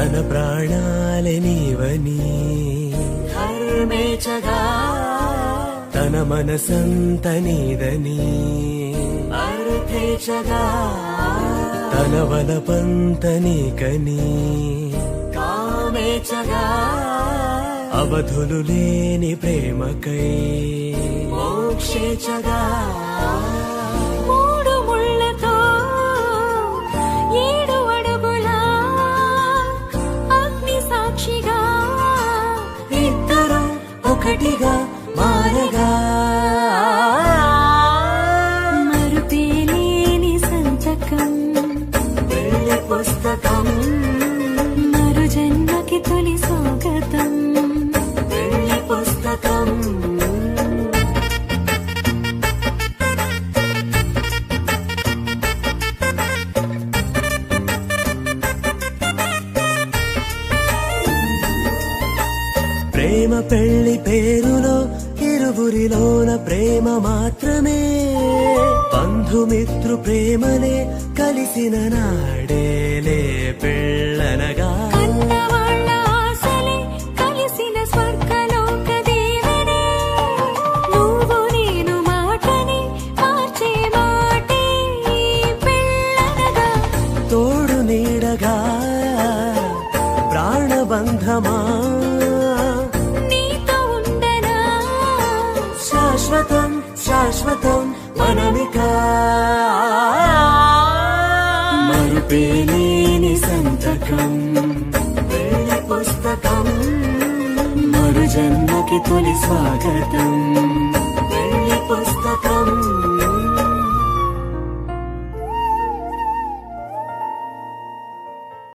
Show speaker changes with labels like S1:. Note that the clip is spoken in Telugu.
S1: తన ప్రాణాలే నీవని
S2: ధర్మేచగా
S1: తన మనసంత నీదని
S2: అర్థేచగా
S1: తన వలపంత నీకని
S2: కామేచగా
S1: అవధులు లేని ప్రేమకై
S2: మోక్షేచగా
S3: మూడు ముళ్ళతో 7 అడుగుల అగ్ని సాక్షిగా
S2: ఇద్దరు ఒకటిగా మారగా
S3: మరుపేలేని సంతకం
S2: పెళ్లి పుస్తకం
S3: మరు జన్మకి తొలి స్వాగతం
S2: పెళ్లి పుస్తకం
S1: ప్రేమ పెళ్లి పేరులో ఇరువురిలోన ప్రేమ మాత్రమే బంధుమిత్రు ప్రేమనే కలిసిన నాడేలే పెళ్ళనగా
S3: కన్నవాళ్ళ ఆశలే కలిసిన స్వర్గలోక దేవనే నువ్వు నేను మాటని మార్చే మాటే పెళ్ళనగా
S1: తోడు నీడగా ప్రాణబంధమా
S3: నీతో ఉండనా
S1: శాశ్వతం శాశ్వతం మనమిక
S2: మరుపేలేని సంతకం పెళ్లి పుస్తకం మరు జన్మకి తొలి స్వాగతం పెళ్లి పుస్తకం